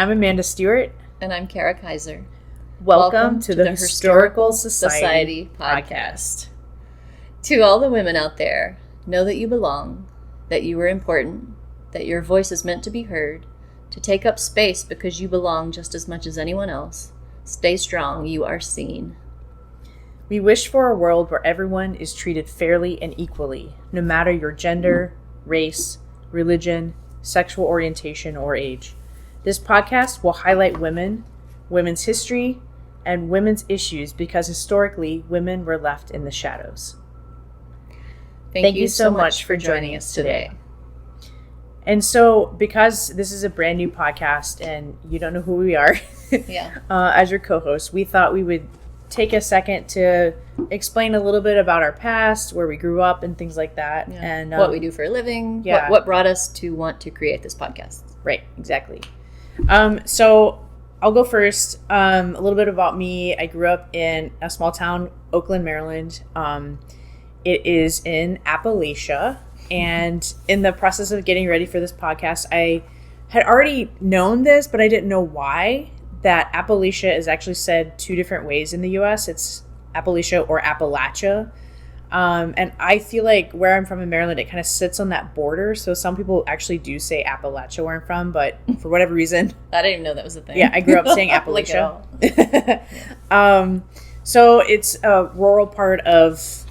I'm Amanda Stewart. And I'm Kara Kaiser. Welcome to the Historical Society podcast. To all the women out there, know that you belong, that you are important, that your voice is meant to be heard, to take up space because you belong just as much as anyone else. Stay strong, you are seen. We wish for a world where everyone is treated fairly and equally, no matter your gender, race, religion, sexual orientation, or age. This podcast will highlight women, women's history, and women's issues because historically, women were left in the shadows. Thank you so much for joining us today. And so, because this is a brand new podcast and you don't know who we are, as your co-host, we thought we would take a second to explain a little bit about our past, where we grew up, and things like that, and what we do for a living. What brought us to want to create this podcast. Right, exactly. So I'll go first. A little bit about me. I grew up in a small town, Oakland, Maryland. It is in Appalachia. And in the process of getting ready for this podcast, I had already known this, but I didn't know why, that Appalachia is actually said two different ways in the U.S. It's Appalachia or Appalachia. And I feel like where I'm from in Maryland, it kind of sits on that border. So some people actually do say Appalachia where I'm from, but for whatever reason. I didn't even know that was a thing. Yeah, I grew up saying Appalachia. So it's a rural part of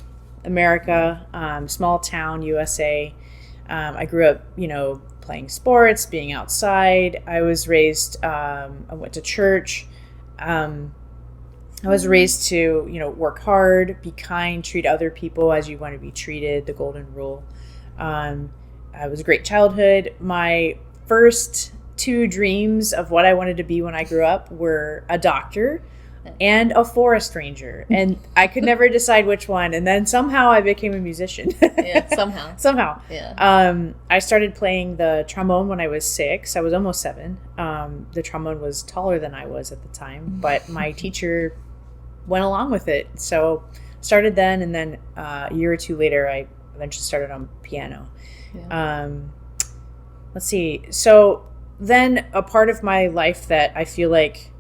America, small town, USA. I grew up, playing sports, being outside. I was raised, I went to church. I was raised to, work hard, be kind, treat other people as you want to be treated, the golden rule. It was a great childhood. My first two dreams of what I wanted to be when I grew up were a doctor and a forest ranger. And I could never decide which one. And then somehow I became a musician. Somehow. Yeah. I started playing the trombone when I was 6. I was almost 7. The trombone was taller than I was at the time, but my teacher went along with it. So started then, and then a year or two later, I eventually started on piano. Yeah. Let's see. So then a part of my life that I feel like,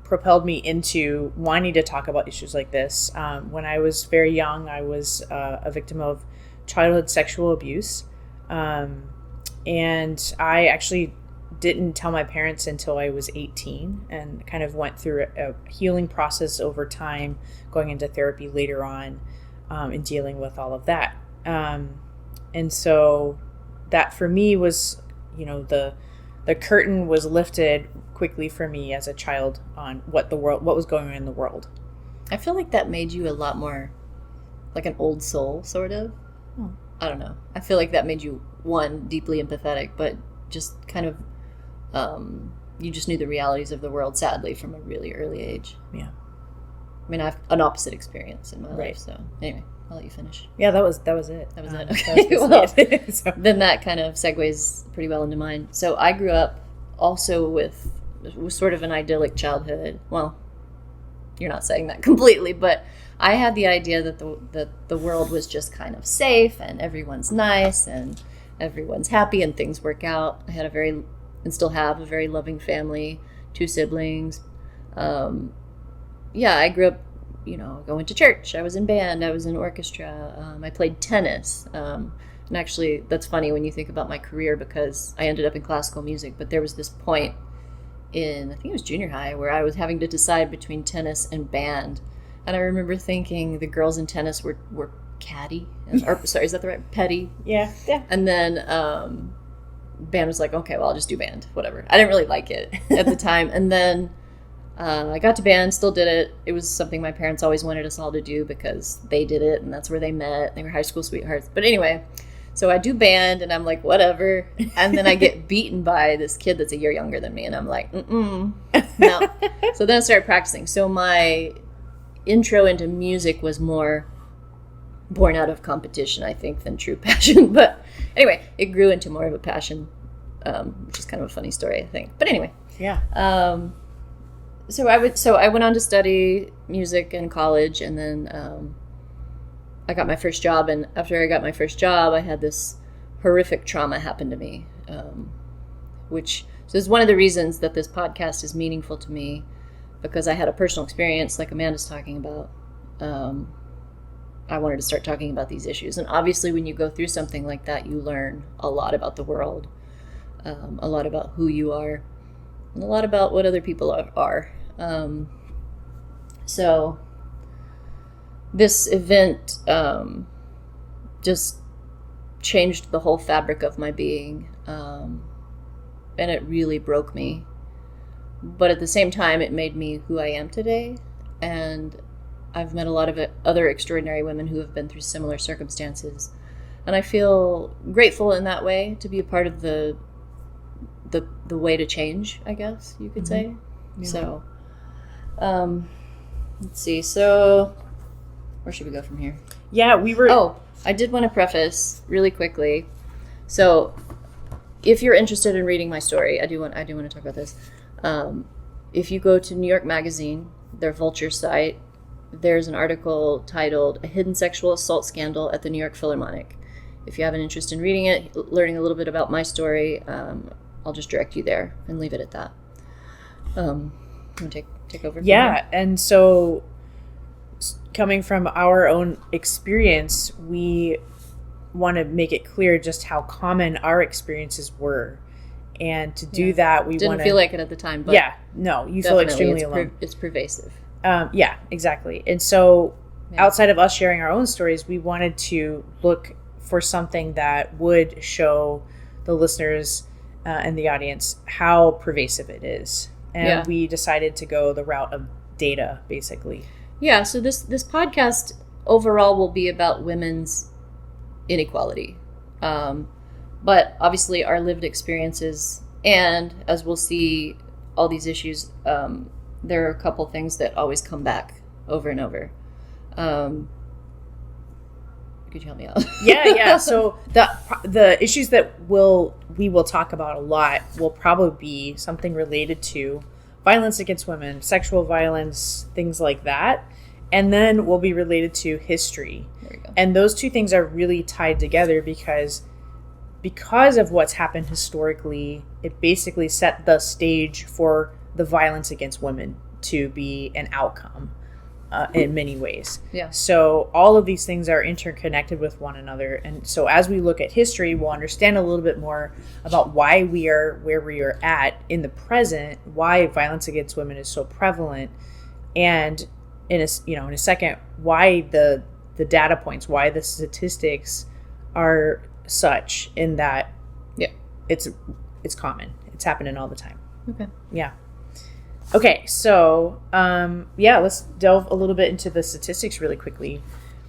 propelled me into wanting to talk about issues like this. When I was very young, I was a victim of childhood sexual abuse. And I actually didn't tell my parents until I was 18, and kind of went through a healing process over time, going into therapy later on, and dealing with all of that. And so that for me was, the curtain was lifted quickly for me as a child on what was going on in the world. I feel like that made you a lot more like an old soul, sort of. I don't know. I feel like that made you, one, deeply empathetic, but just kind of, you just knew the realities of the world, sadly, from a really early age. Yeah. I mean, I have an opposite experience in my life, so anyway, I'll let you finich. Yeah, that was it. That was it. Okay. So. Then that kind of segues pretty well into mine. So I grew up also with sort of an idyllic childhood. Well, you're not saying that completely, but I had the idea that the world was just kind of safe and everyone's nice and everyone's happy and things work out. I had and still have a very loving family, 2 siblings. I grew up, going to church. I was in band. I was in orchestra. I played tennis. And actually, that's funny when you think about my career, because I ended up in classical music. But there was this point I think it was junior high, where I was having to decide between tennis and band. And I remember thinking the girls in tennis were catty. Sorry, is that the right? Petty. Yeah. And then band was like, okay, well, I'll just do band, whatever. I didn't really like it at the time. And then I got to band, still did it. It was something my parents always wanted us all to do because they did it, and that's where they met. They were high school sweethearts. But anyway, so I do band, and I'm like, whatever. And then I get beaten by this kid that's a year younger than me, and I'm like, no. So then I started practicing. So my intro into music was more born out of competition, I think, than true passion. But anyway, it grew into more of a passion, which is kind of a funny story, I think. But anyway. Yeah. So I went on to study music in college, and then I got my first job. And after I got my first job, I had this horrific trauma happen to me, which So it's one of the reasons that this podcast is meaningful to me, because I had a personal experience like Amanda's talking about. I wanted to start talking about these issues. And obviously when you go through something like that, you learn a lot about the world, a lot about who you are, and a lot about what other people are. So this event just changed the whole fabric of my being, and it really broke me. But at the same time, it made me who I am today, and I've met a lot of other extraordinary women who have been through similar circumstances, and I feel grateful in that way to be a part of the way to change, I guess you could say. Yeah. So, let's see. So, where should we go from here? Yeah, we were. Oh, I did want to preface really quickly. So, if you're interested in reading my story, I do want to talk about this. If you go to New York Magazine, their Vulture site, there's an article titled "A Hidden Sexual Assault Scandal at the New York Philharmonic." If you have an interest in reading it, learning a little bit about my story, I'll just direct you there and leave it at that. You want to take over? Yeah, and so coming from our own experience, we want to make it clear just how common our experiences were. And to do that, we didn't feel like it at the time, but you feel extremely alone. It's pervasive. Yeah, exactly. And so outside of us sharing our own stories, we wanted to look for something that would show the listeners and the audience how pervasive it is. And we decided to go the route of data, basically. Yeah, so this podcast overall will be about women's inequality. But obviously our lived experiences, and as we'll see, all these issues, there are a couple things that always come back over and over. Could you help me out? Yeah. So the issues that we will talk about a lot will probably be something related to violence against women, sexual violence, things like that. And then will be related to history. There we go. And those two things are really tied together because of what's happened historically, it basically set the stage for the violence against women to be an outcome in many ways. Yeah. So all of these things are interconnected with one another. And so as we look at history, we'll understand a little bit more about why we are where we are at in the present, why violence against women is so prevalent, and in a second, why the data points, why the statistics are such in that it's common. It's happening all the time. Okay. Yeah. Okay, so let's delve a little bit into the statistics really quickly.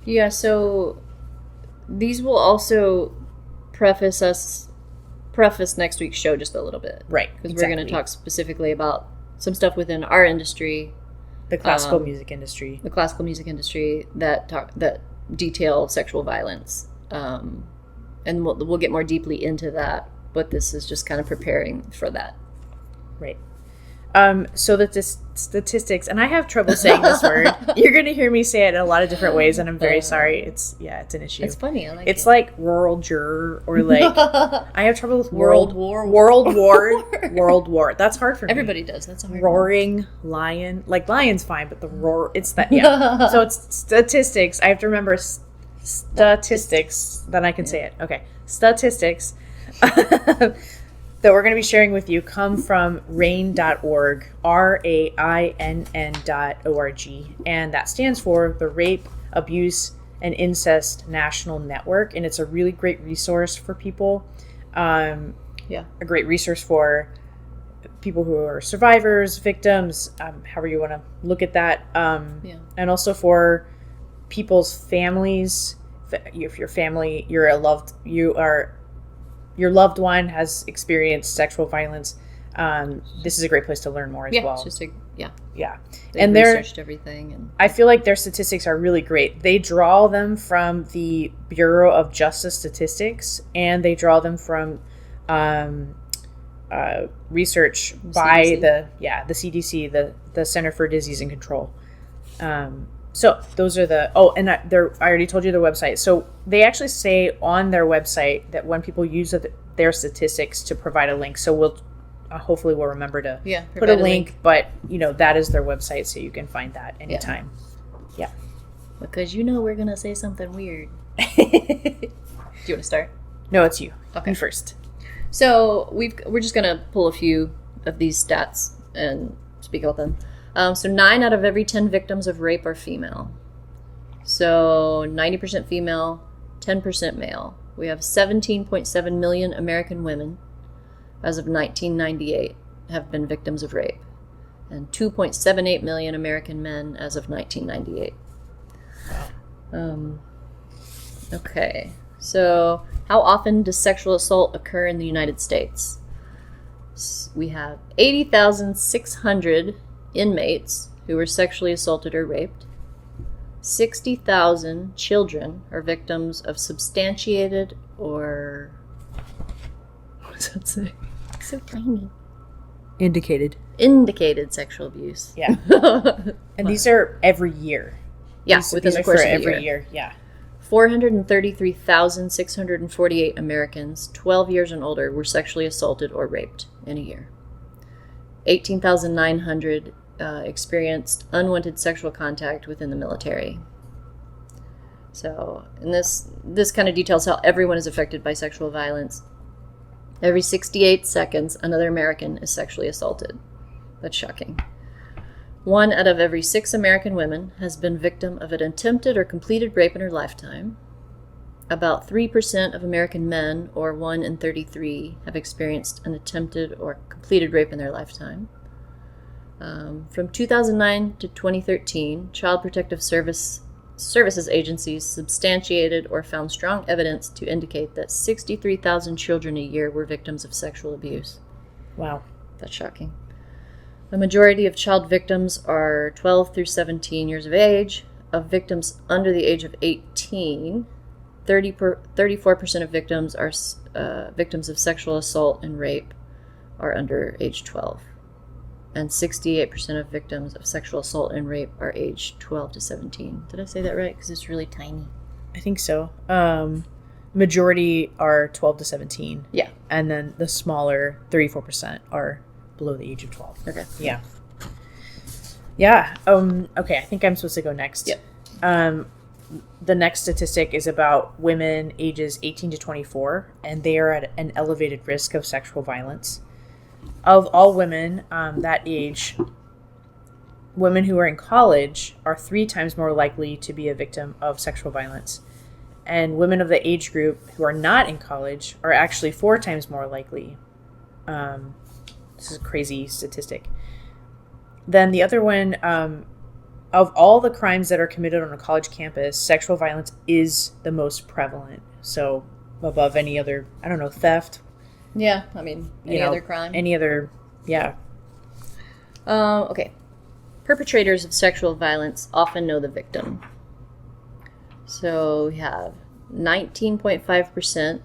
Yeah, so these will also preface next week's show just a little bit. Right. Because we're going to talk specifically about some stuff within our industry. The classical music industry. The classical music industry that detail sexual violence. And we'll get more deeply into that, but this is just kind of preparing for that. Right. So that the statistics, and I have trouble saying this word. You're going to hear me say it in a lot of different ways, and I'm very sorry. It's an issue. It's funny. I like it. It's like rural juror, or like I have trouble with World War. That's hard for me. Everybody does. That's a hard Roaring lion. Like lion's fine, but the roar. It's that. Yeah. So it's statistics. I have to remember statistics. Then I can say it. Okay. Statistics. That we're going to be sharing with you come from RAINN.org, RAINN.org, and that stands for the Rape, Abuse, and Incest National Network, and it's a really great resource for people. A great resource for people who are survivors, victims, however you want to look at that, and also for people's families. If your family, your loved one has experienced sexual violence, this is a great place to learn more as well. It's just yeah. And they researched everything, and I feel like their statistics are really great. They draw them from the Bureau of Justice Statistics, and they draw them from research by CDC. the CDC, the Center for Disease and Control. So those are I already told you their website. So they actually say on their website that when people use their statistics to provide a link. So hopefully we'll remember to Yeah, put a provide a link, but that is their website, so you can find that anytime. Yeah. Because we're gonna say something weird. Do you want to start? No, it's you. Okay. You first. So we're just gonna pull a few of these stats and speak about them. So 9 out of every 10 victims of rape are female. So 90% female, 10% male. We have 17.7 million American women as of 1998 have been victims of rape, and 2.78 million American men as of 1998. Okay, so how often does sexual assault occur in the United States? We have 80,600 inmates who were sexually assaulted or raped. 60,000 children are victims of substantiated or... What does that say? It's so tiny. Indicated sexual abuse. Yeah. And these are every year. Yeah, within the course of every year. Yeah. 433,648 Americans 12 years and older were sexually assaulted or raped in a year. 18,900 experienced unwanted sexual contact within the military. So, and this kind of details how everyone is affected by sexual violence. Every 68 seconds, another American is sexually assaulted. That's shocking. 1 out of every 6 American women has been victim of an attempted or completed rape in her lifetime. About 3% of American men, or 1 in 33, have experienced an attempted or completed rape in their lifetime. From 2009 to 2013, Child Protective Services agencies substantiated or found strong evidence to indicate that 63,000 children a year were victims of sexual abuse. Wow. That's shocking. The majority of child victims are 12 through 17 years of age. Of victims under the age of 18, 34% of victims are victims of sexual assault and rape are under age 12. And 68% of victims of sexual assault and rape are aged 12 to 17. Did I say that right? Because it's really tiny. I think so. Majority are 12 to 17. Yeah. And then the smaller 34% are below the age of 12. Okay. Yeah. Yeah. Okay, I think I'm supposed to go next. Yep. The next statistic is about women ages 18 to 24, and they are at an elevated risk of sexual violence. Of all women that age, women who are in college are 3 times more likely to be a victim of sexual violence. And women of the age group who are not in college are actually 4 times more likely. This is a crazy statistic. Then the other one, of all the crimes that are committed on a college campus, sexual violence is the most prevalent. So above any other, I don't know, theft. Yeah, I mean, any other crime? Any other, yeah. Okay. Perpetrators of sexual violence often know the victim. So we have 19.5%,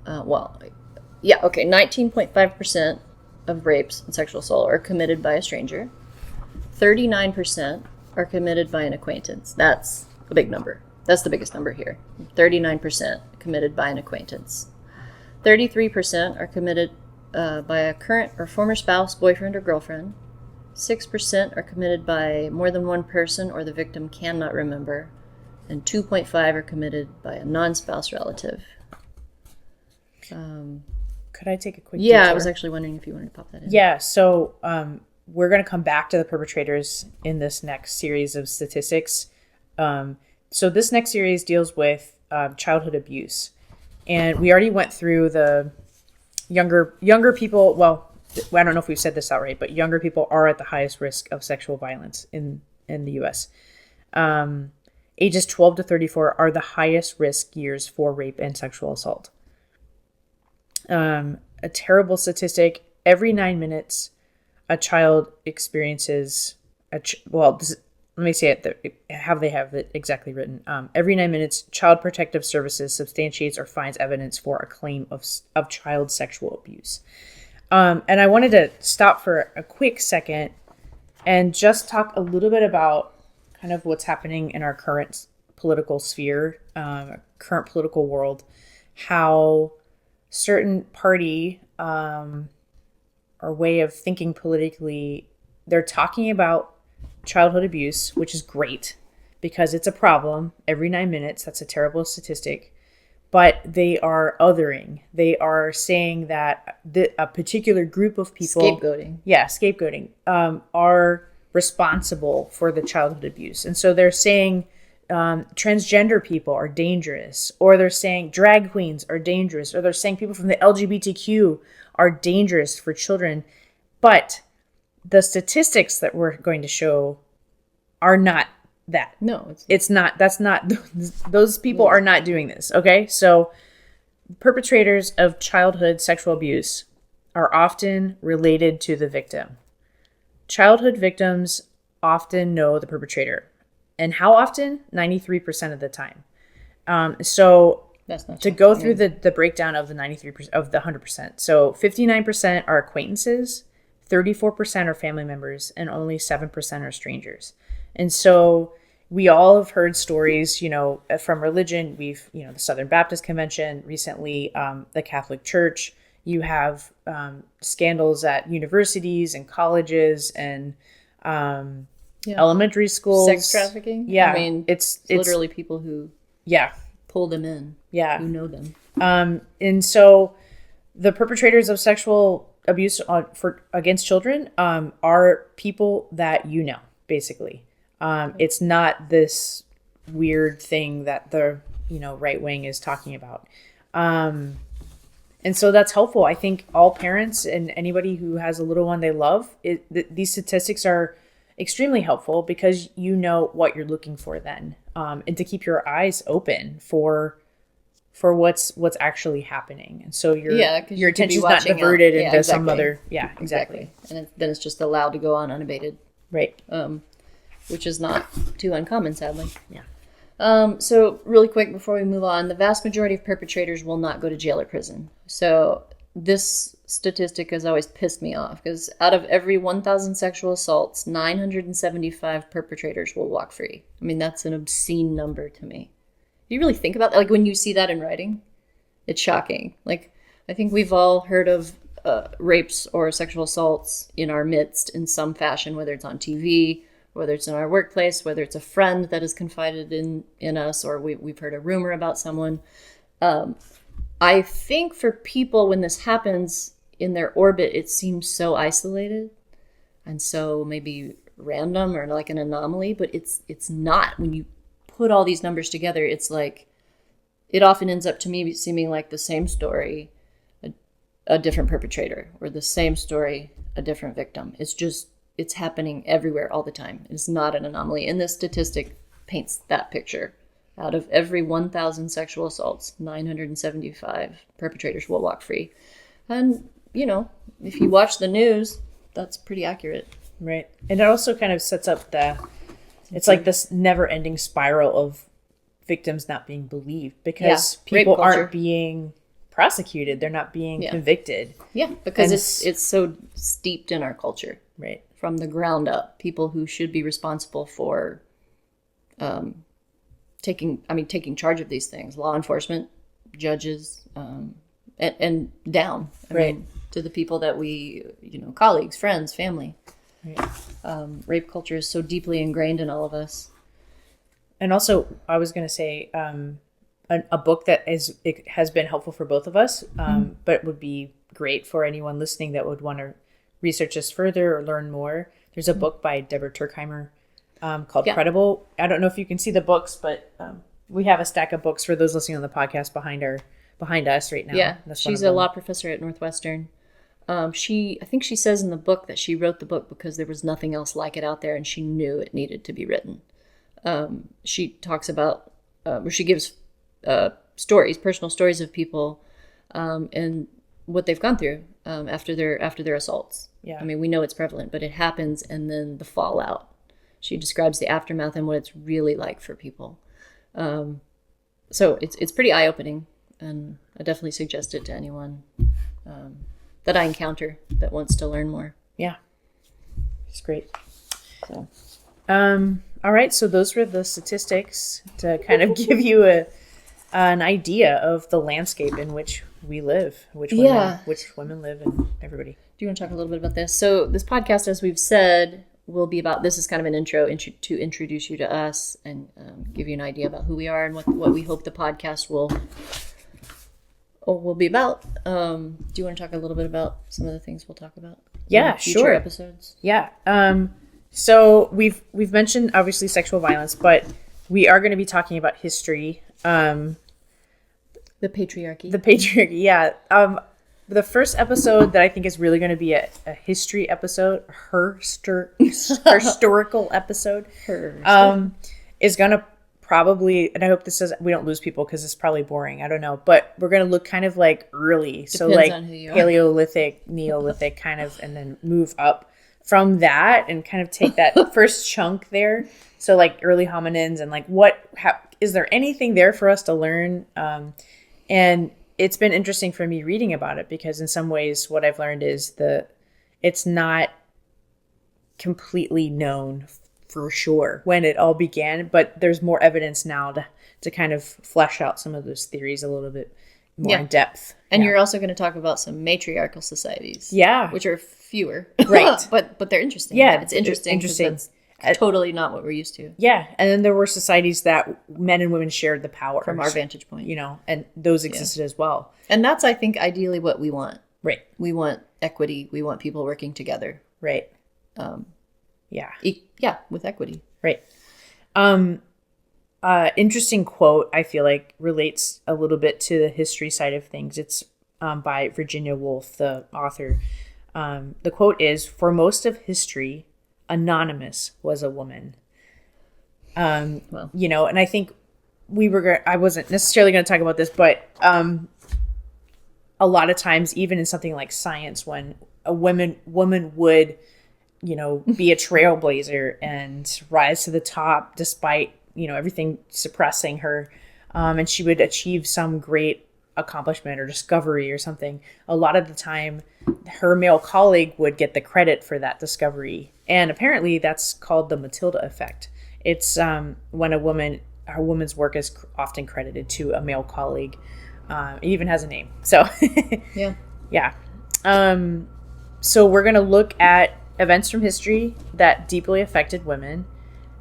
19.5% of rapes and sexual assault are committed by a stranger. 39% are committed by an acquaintance. That's a big number. That's the biggest number here. 39% committed by an acquaintance. 33% are committed by a current or former spouse, boyfriend, or girlfriend. 6% are committed by more than one person or the victim cannot remember. And 2.5% are committed by a non-spouse relative. Could I take a quick Yeah, detour? I was actually wondering if you wanted to pop that in. Yeah, so we're going to come back to the perpetrators in this next series of statistics. So this next series deals with childhood abuse. And we already went through the younger people. Well, I don't know if we've said this outright, but younger people are at the highest risk of sexual violence in the U.S. Ages 12 to 34 are the highest risk years for rape and sexual assault. A terrible statistic: every 9 minutes, a child experiences let me say it how they have it exactly written. Every 9 minutes, Child Protective Services substantiates or finds evidence for a claim of child sexual abuse. And I wanted to stop for a quick second and just talk a little bit about kind of what's happening in our current political sphere, current political world, how certain party or way of thinking politically, they're talking about childhood abuse, which is great because it's a problem every 9 minutes. That's a terrible statistic. But they are othering. They are saying that a particular group of people... Scapegoating. Yeah, scapegoating. Are responsible for the childhood abuse. And so they're saying transgender people are dangerous, or they're saying drag queens are dangerous, or they're saying people from the LGBTQ are dangerous for children. But the statistics that we're going to show are not that. No, it's not. That's not. Those people are not doing this. Okay, so perpetrators of childhood sexual abuse are often related to the victim. Childhood victims often know the perpetrator, and how often? 93% of the time. So that's not to go through the breakdown of the 93% of the 100%. So 59% are acquaintances, 34% are family members, and only 7% are strangers. And so we all have heard stories, from religion. We've, the Southern Baptist Convention, recently the Catholic Church. You have scandals at universities and colleges and elementary schools. Sex trafficking? Yeah. I mean, it's literally people who pull them in. Yeah. Who know them. And so the perpetrators of sexual abuse against children are people that basically. It's not this weird thing that the right wing is talking about. And so that's helpful. I think all parents and anybody who has a little one they love, these statistics are extremely helpful because you know what you're looking for then, and to keep your eyes open for what's actually happening. And so your attention's not diverted into some other. Yeah, exactly. And then it's just allowed to go on unabated. Right. Which is not too uncommon, sadly. Yeah. So really quick before we move on, the vast majority of perpetrators will not go to jail or prison. So this statistic has always pissed me off because out of every 1,000 sexual assaults, 975 perpetrators will walk free. I mean, that's an obscene number to me. Do you really think about that? Like when you see that in writing, it's shocking. Like I think we've all heard of rapes or sexual assaults in our midst in some fashion, whether it's on TV, whether it's in our workplace, whether it's a friend that has confided in us, or we've heard a rumor about someone. I think for people, when this happens in their orbit, it seems so isolated and so maybe random or like an anomaly, but it's not. When you put all these numbers together, it's like, it often ends up to me seeming like the same story, a different perpetrator, or the same story, a different victim. It's happening everywhere all the time. It's not an anomaly. And this statistic paints that picture. Out of every 1,000 sexual assaults, 975 perpetrators will walk free. And, if you watch the news, that's pretty accurate. Right. And it also kind of sets up it's like this never-ending spiral of victims not being believed because people aren't being prosecuted. They're not being convicted. Yeah, because it's so steeped in our culture. Right. From the ground up, people who should be responsible for taking charge of these things, law enforcement, judges, and down. I mean, to the people that we, colleagues, friends, family. Right. Rape culture is so deeply ingrained in all of us. And also, I was going to say a book that has been helpful for both of us, but would be great for anyone listening that would want to research this further or learn more. There's a book by Deborah Turkheimer called Credible. I don't know if you can see the books, but we have a stack of books for those listening on the podcast behind us right now. Yeah, she's a law professor at Northwestern. I think she says in the book that she wrote the book because there was nothing else like it out there, and she knew it needed to be written. She talks about, or she gives personal stories of people, and what they've gone through after their assaults. Yeah, I mean, we know it's prevalent, but it happens, and then the fallout. She describes the aftermath and what it's really like for people. So it's pretty eye-opening, and I definitely suggest it to anyone that I encounter that wants to learn more. Yeah, it's great. So, all right. So those were the statistics to kind of give you an idea of the landscape in which we live, which women live, and everybody. Do Do you want to talk a little bit about this? So this podcast, as we've said, will be about, this is kind of an intro to introduce you to us and give you an idea about who we are and what we hope the podcast will be about. Do you want to talk a little bit about some of the things we'll talk about? Yeah, future sure. episodes. Yeah. So we've mentioned obviously sexual violence, but we are going to be talking about history. The patriarchy. The patriarchy, yeah. The first episode that I think is really going to be a history episode, historical episode, is going to probably, and I hope we don't lose people because it's probably boring. I don't know, but we're going to look kind of like early, so like Paleolithic, Neolithic kind of, and then move up from that and kind of take that first chunk there. So like early hominins and like is there anything there for us to learn? And it's been interesting for me reading about it because in some ways what I've learned is it's not completely known for sure when it all began, but there's more evidence now to kind of flesh out some of those theories a little bit more in depth. And you're also going to talk about some matriarchal societies. Yeah. Which are fewer. Right. but they're interesting. Yeah. It's interesting. That's totally not what we're used to. Yeah. And then there were societies that men and women shared the power. From our vantage point. And those existed as well. And that's, I think, ideally what we want. Right. We want equity. We want people working together. Right. With equity. Right. Interesting quote, I feel like, relates a little bit to the history side of things. It's by Virginia Woolf, the author. The quote is, "For most of history, Anonymous was a woman." And I think I wasn't necessarily going to talk about this, but a lot of times, even in something like science, when a woman would, be a trailblazer and rise to the top despite, everything suppressing her, and she would achieve some great accomplishment or discovery or something. A lot of the time, her male colleague would get the credit for that discovery. And apparently that's called the Matilda effect. It's when her woman's work is often credited to a male colleague. It even has a name. So, yeah. So we're going to look at events from history that deeply affected women.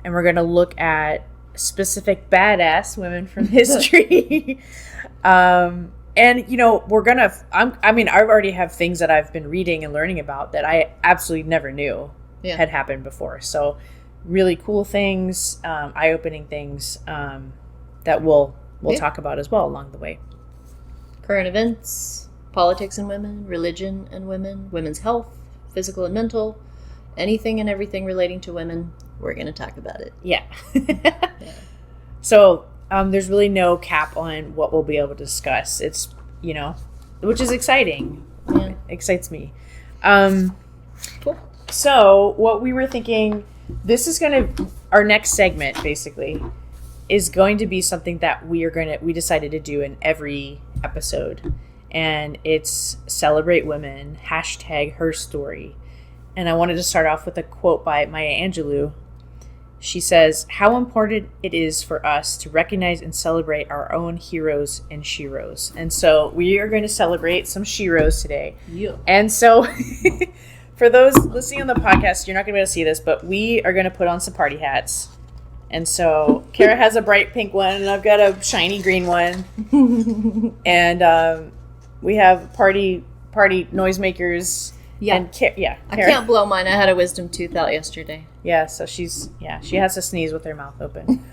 And we're going to look at specific badass women from history. And I already have things that I've been reading and learning about that I absolutely never knew had happened before. So really cool things, eye-opening things that we'll talk about as well along the way. Current events, politics and women, religion and women, women's health, physical and mental, anything and everything relating to women, we're going to talk about it. Yeah. So there's really no cap on what we'll be able to discuss. It's, which is exciting. Yeah. It excites me. Cool. So what we were thinking, our next segment basically is going to be something that we decided to do in every episode. And it's Celebrate Women, #HerStory. And I wanted to start off with a quote by Maya Angelou. She says, "How important it is for us to recognize and celebrate our own heroes and sheroes." And so we are going to celebrate some sheroes today. Yeah. And so for those listening on the podcast, you're not going to be able to see this, but we are going to put on some party hats. And so Kara has a bright pink one, and I've got a shiny green one. And we have party noisemakers. Yeah. And I can't blow mine. I had a wisdom tooth out yesterday. Yeah, so she has to sneeze with her mouth open.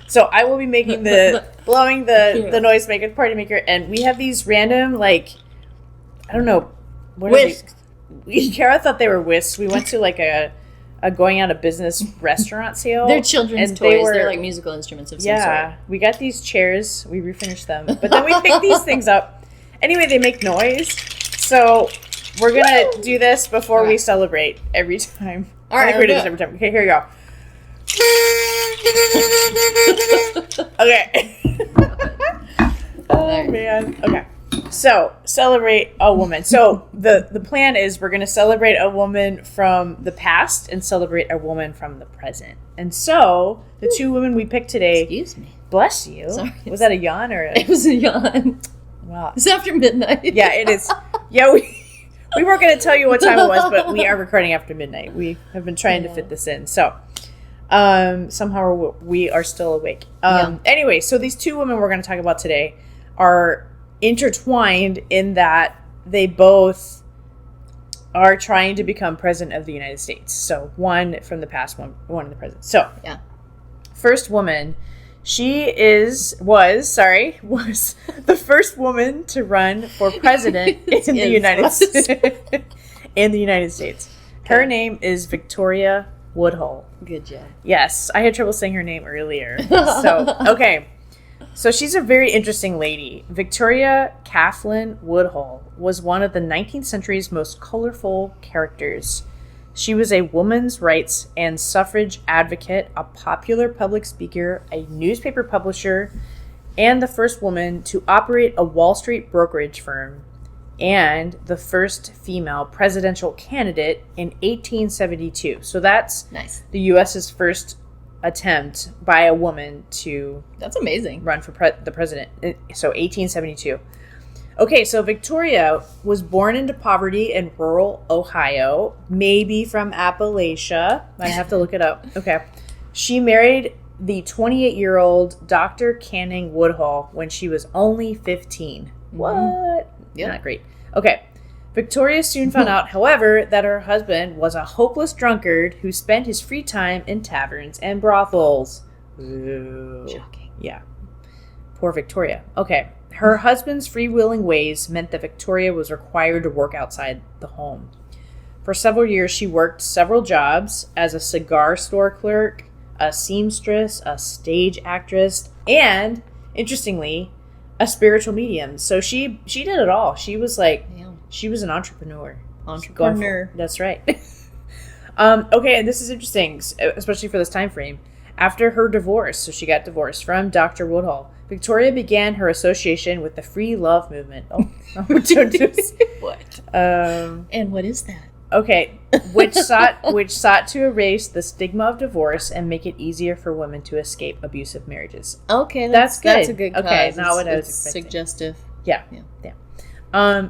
So I will be making blowing the noisemaker, party maker, and we have these random, I don't know, whisks. Kara thought they were whisks. We went to a going out of business restaurant sale. They're children's toys. They're like musical instruments of some sort. Yeah, we got these chairs. We refinished them, but then we picked these things up. Anyway, they make noise, so we're gonna do this before we celebrate every time. All right, we do this every time. Okay, here you go. Okay. Oh man. Okay. So celebrate a woman. So the plan is we're gonna celebrate a woman from the past and celebrate a woman from the present. And so the two women we picked today. Excuse me. Bless you. Sorry. Was that a yawn or? It was a yawn. Wow. It's after midnight. Yeah, it is. Yeah, We weren't going to tell you what time it was, but we are recording after midnight. We have been trying to fit this in. So somehow we are still awake. Anyway, so these two women we're going to talk about today are intertwined in that they both are trying to become president of the United States. So one from the past, one in the present. So first woman, she was the first woman to run for president in the United States. In the United States. Her name is Victoria Woodhull. Good job. Yes, I had trouble saying her name earlier. So, okay. So she's a very interesting lady. Victoria Kathleen Woodhull was one of the 19th century's most colorful characters. She was a women's rights and suffrage advocate, a popular public speaker, a newspaper publisher, and the first woman to operate a Wall Street brokerage firm, and the first female presidential candidate in 1872. So that's nice. The U.S.'s first attempt by a woman to That's amazing. run for the president. So 1872. Okay, so Victoria was born into poverty in rural Ohio, maybe from Appalachia. I have to look it up. Okay. She married the 28-year-old Dr. Canning Woodhull when she was only 15. What? Yep. Not great. Okay. Victoria soon found out, however, that her husband was a hopeless drunkard who spent his free time in taverns and brothels. Ooh. Shocking. Yeah. Poor Victoria. Okay. Her husband's freewheeling ways meant that Victoria was required to work outside the home. For several years, she worked several jobs as a cigar store clerk, a seamstress, a stage actress, and, interestingly, a spiritual medium. So she did it all. She was like, she was an entrepreneur. That's right. Okay, and this is interesting, especially for this time frame. After her divorce, so she got divorced from Dr. Woodhull, Victoria began her association with the free love movement. What? And what is that? Okay, which sought to erase the stigma of divorce and make it easier for women to escape abusive marriages. Okay, that's good. That's a good cause. Okay, not what I was expecting. Suggestive. Yeah. And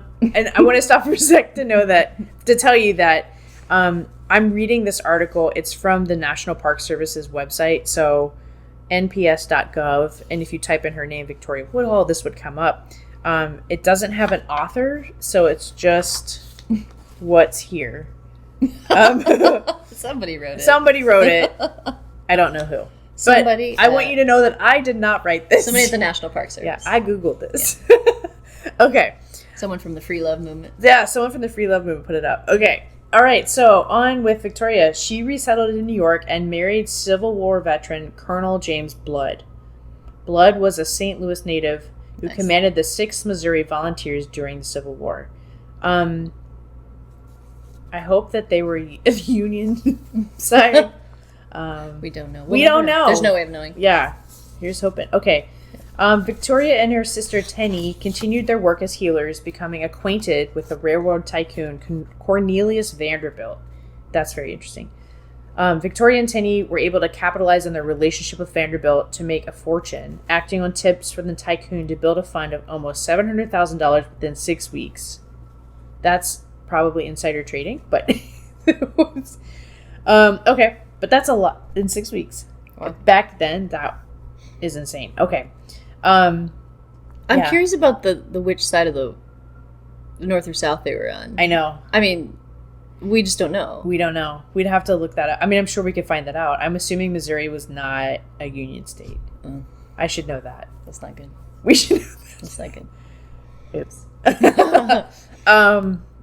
I want to stop for a sec to tell you that I'm reading this article. It's from the National Park Service's website, so nps.gov, and if you type in her name, Victoria Woodhull, this would come up. It doesn't have an author, so it's just what's here. Somebody wrote it. Somebody wrote it. I don't know who. Somebody. But I want you to know that I did not write this. Somebody at the National Park Service. Yeah, I Googled this. Yeah. Okay. Someone from the Free Love Movement. Yeah, someone from the Free Love Movement put it up. Okay. All right, so on with Victoria. She resettled in New York and married Civil War veteran Colonel James Blood. Blood was a St. Louis native who commanded the 6th Missouri Volunteers during the Civil War. I hope that they were the Union side. We don't know. We don't know. There's no way of knowing. Yeah, here's hoping. Okay. Victoria and her sister Tenny continued their work as healers, becoming acquainted with the railroad tycoon Cornelius Vanderbilt. That's very interesting. Victoria and Tenny were able to capitalize on their relationship with Vanderbilt to make a fortune, acting on tips from the tycoon to build a fund of almost $700,000 within 6 weeks. That's probably insider trading, but okay, but that's a lot in 6 weeks. Wow. Back then, that is insane. Okay. I'm curious about the which side of the north or south they were on. I know. I mean, we just don't know. We don't know. We'd have to look that up. I mean, I'm sure we could find that out. I'm assuming Missouri was not a Union state. I should know that. That's not good. We should know that. That's not good. Oops.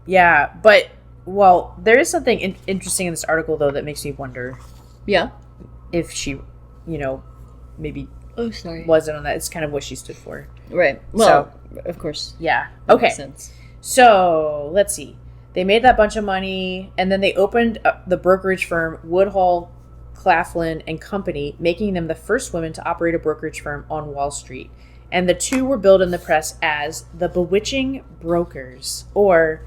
Yeah, but, well, there is something interesting in this article, though, that makes me wonder. Yeah? If she, maybe... Oh, sorry. Wasn't on that. It's kind of what she stood for. Right. Well, of course. Yeah. That makes sense. So, let's see. They made that bunch of money, and then they opened the brokerage firm Woodhull, Claflin and Company, making them the first women to operate a brokerage firm on Wall Street. And the two were billed in the press as the Bewitching Brokers, or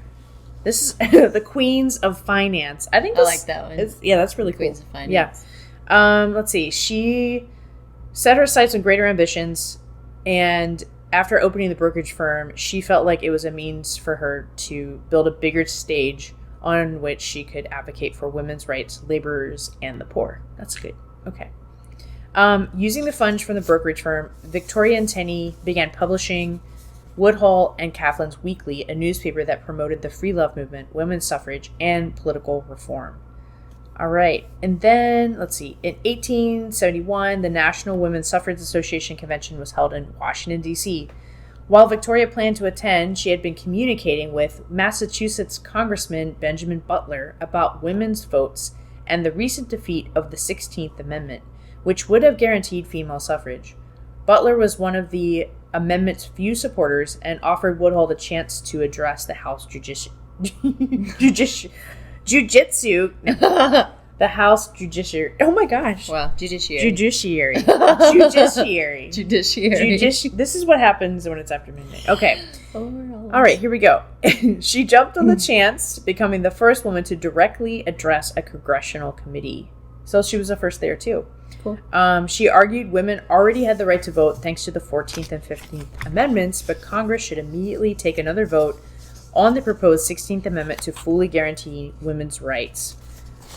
this is the Queens of Finance. I think I like that one. That's really cool. Queens of Finance. Yeah. Let's see. She set her sights on greater ambitions, and after opening the brokerage firm, she felt like it was a means for her to build a bigger stage on which she could advocate for women's rights, laborers, and the poor. That's good. Okay. Using the funds from the brokerage firm, Victoria and Tenney began publishing Woodhull and Claflin's Weekly, a newspaper that promoted the free love movement, women's suffrage, and political reform. All right. And then, let's see. In 1871, the National Women's Suffrage Association convention was held in Washington, D.C. While Victoria planned to attend, she had been communicating with Massachusetts Congressman Benjamin Butler about women's votes and the recent defeat of the 16th Amendment, which would have guaranteed female suffrage. Butler was one of the amendment's few supporters and offered Woodhull the chance to address the House the House Judiciary. Oh my gosh. Wow. Judiciary. Judiciary. This is what happens when it's after midnight. Okay. All right, here we go. She jumped on the chance, becoming the first woman to directly address a congressional committee. So she was the first there, too. Cool. She argued women already had the right to vote thanks to the 14th and 15th Amendments, but Congress should immediately take another vote on the proposed 16th Amendment to fully guarantee women's rights.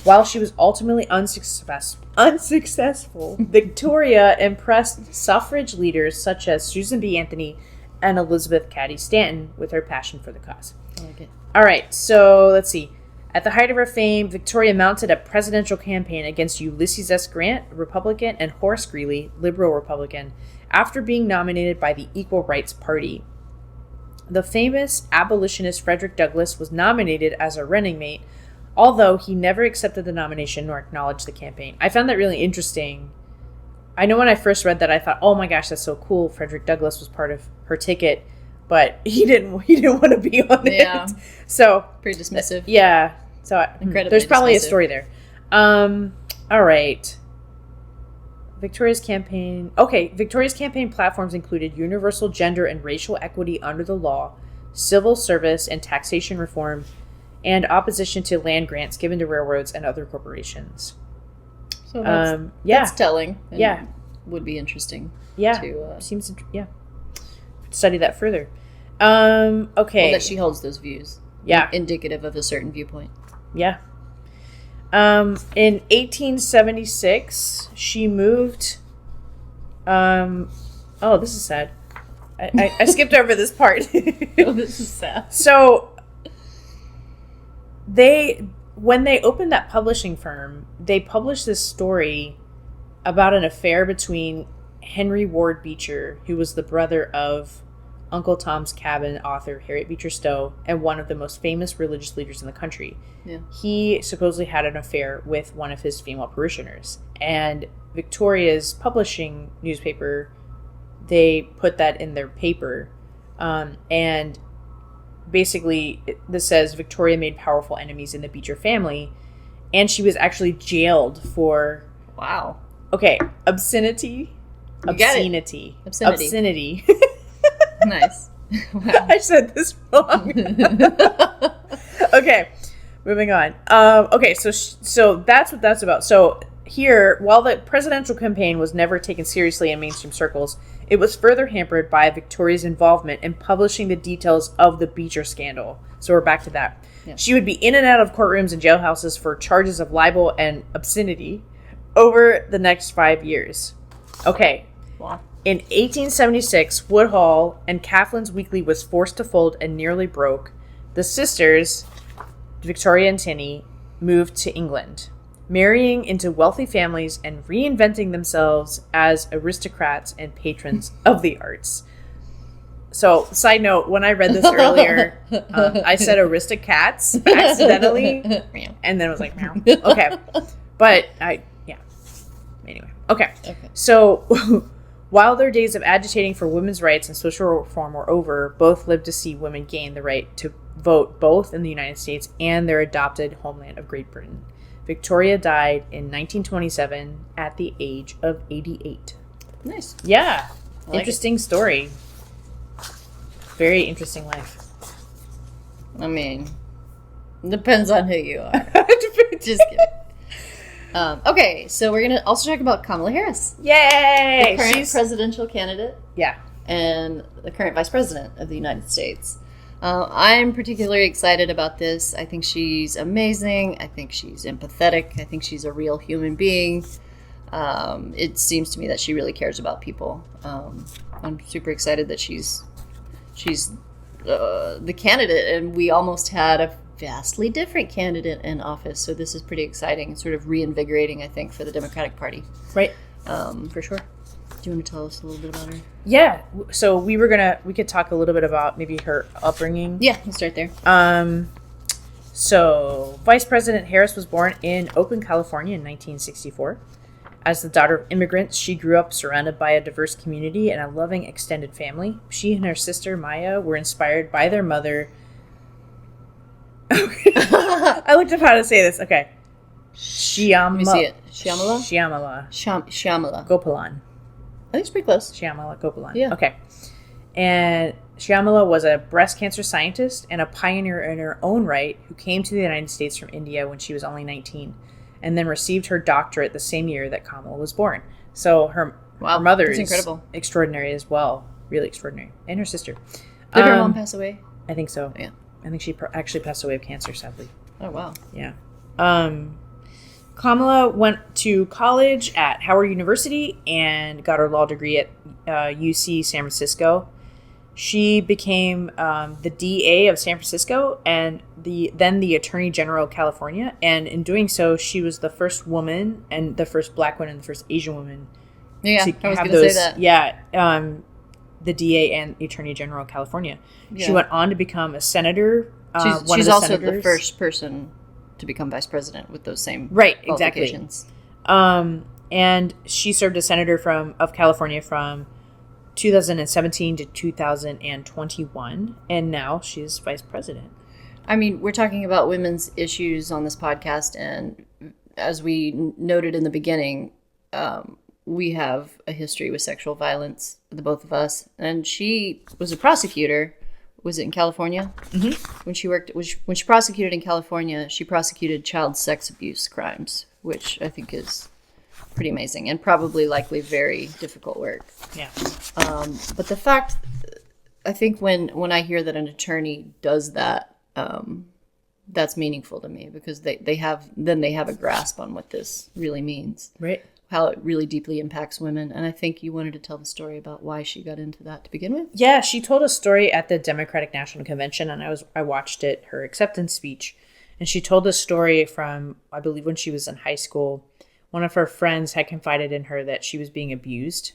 While she was ultimately unsuccessful, Victoria impressed suffrage leaders such as Susan B. Anthony and Elizabeth Cady Stanton with her passion for the cause. I like it. All right, so let's see. At the height of her fame, Victoria mounted a presidential campaign against Ulysses S. Grant, Republican, and Horace Greeley, Liberal Republican, after being nominated by the Equal Rights Party. The famous abolitionist Frederick Douglass was nominated as a running mate, although he never accepted the nomination nor acknowledged the campaign. I found that really interesting. I know when I first read that, I thought, oh my gosh, that's so cool. Frederick Douglass was part of her ticket, but he didn't want to be on it. So pretty dismissive. Yeah. So there's probably a story there. All right. Victoria's campaign platforms included universal gender and racial equity under the law, civil service and taxation reform, and opposition to land grants given to railroads and other corporations. So that's telling. And would be interesting. Yeah. Seems study that further. Okay. Well, that she holds those views. Yeah. Indicative of a certain viewpoint. Yeah. In 1876, she moved. Oh, this is sad. I skipped over this part. Oh, this is sad. So, when they opened that publishing firm, they published this story about an affair between Henry Ward Beecher, who was the brother of Uncle Tom's Cabin author Harriet Beecher Stowe, and one of the most famous religious leaders in the country. Yeah. He supposedly had an affair with one of his female parishioners. And Victoria's publishing newspaper, they put that in their paper. And basically, this says Victoria made powerful enemies in the Beecher family. And she was actually jailed for... Wow. Okay, obscenity. Obscenity. Nice. Wow. I said this wrong. Okay, moving on. Okay, so that's what that's about. So here, while the presidential campaign was never taken seriously in mainstream circles, it was further hampered by Victoria's involvement in publishing the details of the Beecher scandal. So we're back to that. Yeah. She would be in and out of courtrooms and jailhouses for charges of libel and obscenity over the next 5 years. Okay. Wow. In 1876, Woodhull and Claflin's Weekly was forced to fold and nearly broke. The sisters, Victoria and Tenney, moved to England, marrying into wealthy families and reinventing themselves as aristocrats and patrons of the arts. So, side note, when I read this earlier, I said aristocrats accidentally, and then it was like, meow. Okay. But, anyway. Okay. So... While their days of agitating for women's rights and social reform were over, both lived to see women gain the right to vote both in the United States and their adopted homeland of Great Britain. Victoria died in 1927 at the age of 88. Nice. Yeah. Interesting story. Very interesting life. I mean, depends on who you are. Just kidding. Okay, so we're going to also talk about Kamala Harris. Yay! The current presidential candidate. Yeah. and the current Vice President of the United States. I'm particularly excited about this. I think she's amazing. I think she's empathetic. I think she's a real human being. It seems to me that she really cares about people. I'm super excited that she's the candidate, and we almost had a vastly different candidate in office. So this is pretty exciting and sort of reinvigorating, I think, for the Democratic Party. Right. For sure. Do you want to tell us a little bit about her? Yeah. So we could talk a little bit about maybe her upbringing. Yeah, let's start there. So Vice President Harris was born in Oakland, California in 1964. As the daughter of immigrants, she grew up surrounded by a diverse community and a loving extended family. She and her sister, Maya, were inspired by their mother. I looked up how to say this. Okay. Let me see it. Shyamala Gopalan. I think it's pretty close. Shyamala Gopalan. Yeah. Okay. And Shyamala was a breast cancer scientist and a pioneer in her own right who came to the United States from India when she was only 19 and then received her doctorate the same year that Kamala was born. So her mother is incredible. Extraordinary as well. Really extraordinary. And her sister. Did her mom pass away? I think so. Yeah. I think she actually passed away of cancer, sadly. Oh, wow. Yeah. Kamala went to college at Howard University and got her law degree at UC San Francisco. She became the DA of San Francisco and then the Attorney General of California. And in doing so, she was the first woman and the first Black woman and the first Asian woman. Yeah, I was going to say that. Yeah, the DA and Attorney General of California. Yeah. She went on to become a senator. She's also the first person to become vice president with those same qualifications. Exactly. And she served as senator of California from 2017 to 2021, and now she's vice president. I mean, we're talking about women's issues on this podcast, and as we noted in the beginning, we have a history with sexual violence, the both of us, and she was a prosecutor. Was it in California? Mm-hmm. When she prosecuted in California, she prosecuted child sex abuse crimes, which I think is pretty amazing and probably likely very difficult work. Yeah. But the fact, I think when I hear that an attorney does that, that's meaningful to me because they have a grasp on what this really means. Right. How it really deeply impacts women. And I think you wanted to tell the story about why she got into that to begin with. Yeah, she told a story at the Democratic National Convention, and I watched it, her acceptance speech. And she told a story from, I believe, when she was in high school. One of her friends had confided in her that she was being abused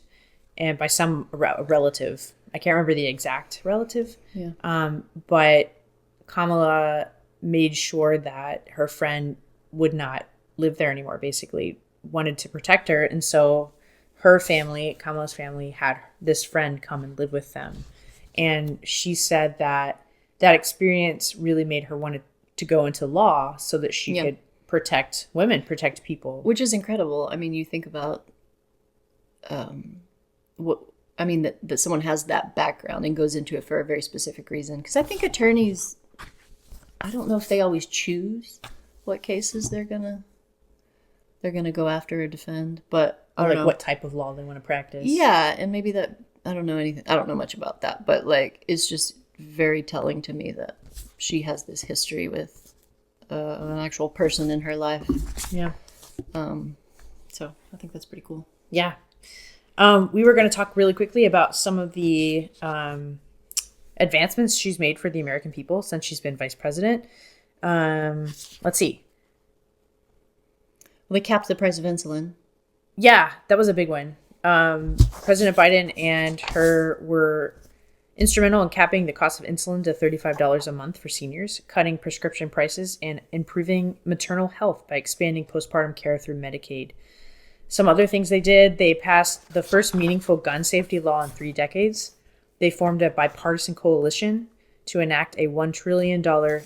and by some relative. I can't remember the exact relative. Yeah. But Kamala made sure that her friend would not live there anymore, basically wanted to protect her. And so her family, Kamala's family, had this friend come and live with them. And she said that experience really made her want to go into law so that she could protect women, protect people. Which is incredible. I mean, you think about that someone has that background and goes into it for a very specific reason. Because I think attorneys, I don't know if they always choose what cases they're gonna go after or defend, but I don't know what type of law they want to practice. Yeah, and maybe that I don't know much about that, but like it's just very telling to me that she has this history with an actual person in her life. Yeah. So I think that's pretty cool. Yeah. We were going to talk really quickly about some of the advancements she's made for the American people since she's been vice president. Let's see. Well, they capped the price of insulin. Yeah, that was a big one. President Biden and her were instrumental in capping the cost of insulin to $35 a month for seniors, cutting prescription prices, and improving maternal health by expanding postpartum care through Medicaid. Some other things they did, they passed the first meaningful gun safety law in 3 decades. They formed a bipartisan coalition to enact a $1 trillion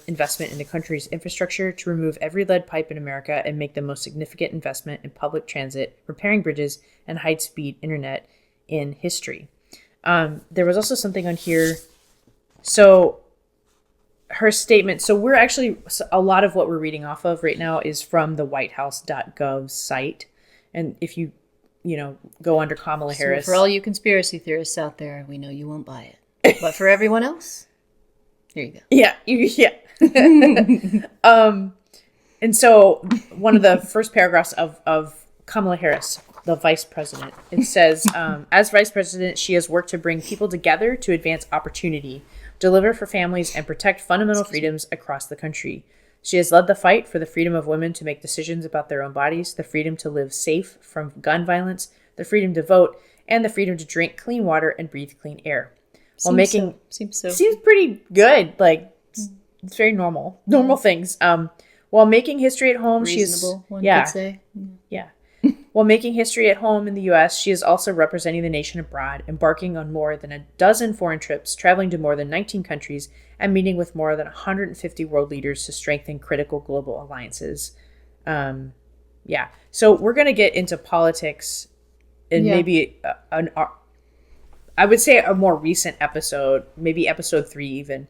investment in the country's infrastructure to remove every lead pipe in America and make the most significant investment in public transit, repairing bridges, and high-speed internet in history. There was also something on here. So her statement, so we're actually, a lot of what we're reading off of right now is from the whitehouse.gov site. And if you go under Kamala Harris. So for all you conspiracy theorists out there, we know you won't buy it. But for everyone else, here you go. Yeah. And so one of the first paragraphs of Kamala Harris, the vice president, it says, as vice president, she has worked to bring people together to advance opportunity, deliver for families, and protect fundamental freedoms across the country. She has led the fight for the freedom of women to make decisions about their own bodies, the freedom to live safe from gun violence, the freedom to vote, and the freedom to drink clean water and breathe clean air. Seems pretty good. Like, it's very normal things. While making history at home, reasonable, one could say. Yeah. While making history at home in the U.S., she is also representing the nation abroad, embarking on more than a dozen foreign trips, traveling to more than 19 countries, and meeting with more than 150 world leaders to strengthen critical global alliances. So we're going to get into politics in maybe I would say a more recent episode, maybe episode 3 even,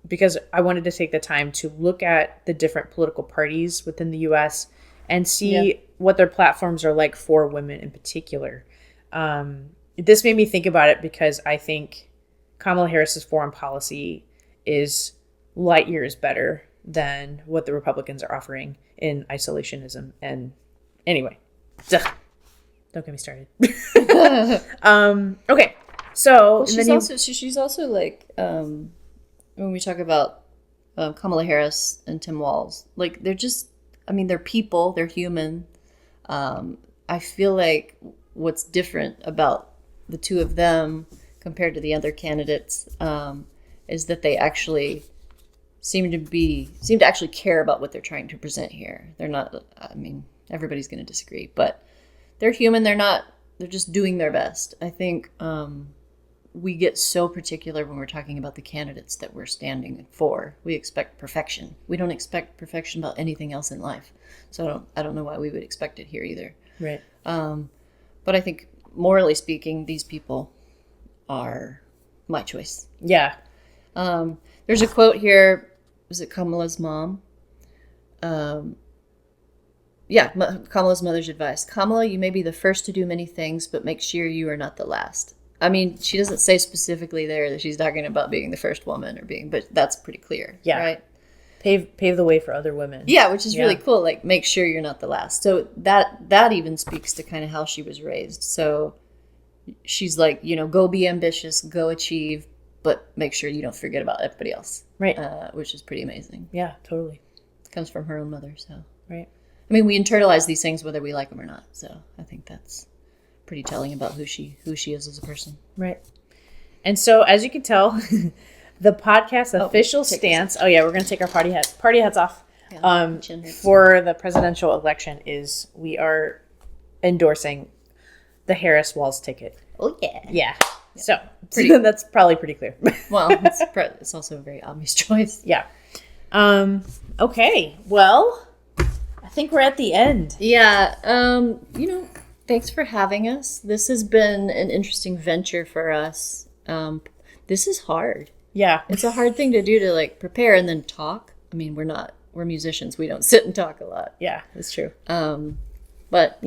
because I wanted to take the time to look at the different political parties within the U.S. and see what their platforms are like for women in particular. This made me think about it because I think Kamala Harris's foreign policy is light years better than what the Republicans are offering in isolationism. And anyway, don't get me started. Okay, so she's also like when we talk about Kamala Harris and Tim Walz, like they're people, they're human. I feel like what's different about the two of them compared to the other candidates is that they actually seem to actually care about what they're trying to present here. They're not, everybody's going to disagree, but they're human. They're just doing their best. I think we get so particular when we're talking about the candidates that we're standing for. We expect perfection. We don't expect perfection about anything else in life. So I don't know why we would expect it here either. Right. But I think morally speaking, these people are my choice. Yeah. There's a quote here. Was it Kamala's mom? Kamala's mother's advice. Kamala, you may be the first to do many things, but make sure you are not the last. I mean, she doesn't say specifically there that she's talking about being the first woman but that's pretty clear. Yeah. Right? Pave the way for other women. Yeah, which is really cool. Like, make sure you're not the last. So that even speaks to kind of how she was raised. So she's like, go be ambitious, go achieve, but make sure you don't forget about everybody else. Right. Which is pretty amazing. Yeah, totally. It comes from her own mother, so. Right. I mean, we internalize these things whether we like them or not. So I think that's pretty telling about who she is as a person. Right. And so, as you can tell, the podcast official stance. Oh yeah, we're gonna take our party hats off. Yeah, for the presidential election is we are endorsing the Harris Walz ticket. Oh yeah. Yeah. So that's probably pretty clear. Well, it's also a very obvious choice. Yeah. Okay. Well, I think we're at the end. Yeah. Thanks for having us. This has been an interesting venture for us. This is hard. Yeah. It's a hard thing to do to like prepare and then talk. I mean, we're musicians. We don't sit and talk a lot. Yeah, that's true. But,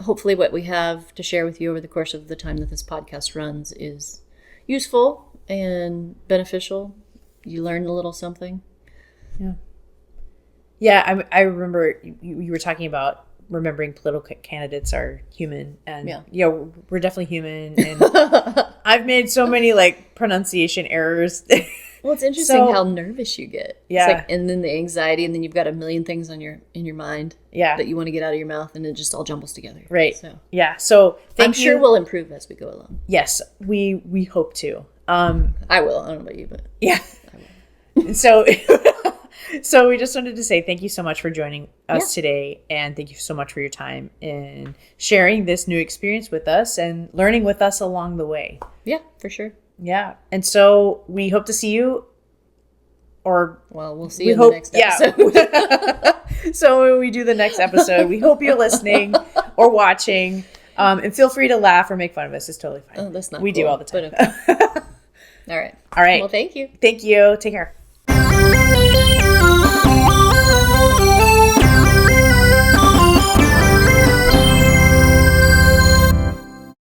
hopefully what we have to share with you over the course of the time that this podcast runs is useful and beneficial. You learn a little something. Yeah. Yeah, I remember you were talking about remembering political candidates are human, and we're definitely human, and I've made so many like pronunciation errors. Well, it's interesting how nervous you get. Yeah. It's like, and then the anxiety, and then you've got a million things in your mind that you want to get out of your mouth, and it just all jumbles together. Right. So yeah. So I'm sure we'll improve as we go along. Yes, we hope to. I will. I don't know about you, but yeah. I will. So we just wanted to say thank you so much for joining us today, and thank you so much for your time in sharing this new experience with us and learning with us along the way. Yeah, for sure. Yeah. And so we hope to see you, we'll see you in the next episode. Yeah. So when we do the next episode, we hope you're listening or watching, and feel free to laugh or make fun of us. It's totally fine. Oh, that's not We cool, do all the time. Okay. All right. All right. Well, thank you. Thank you. Take care.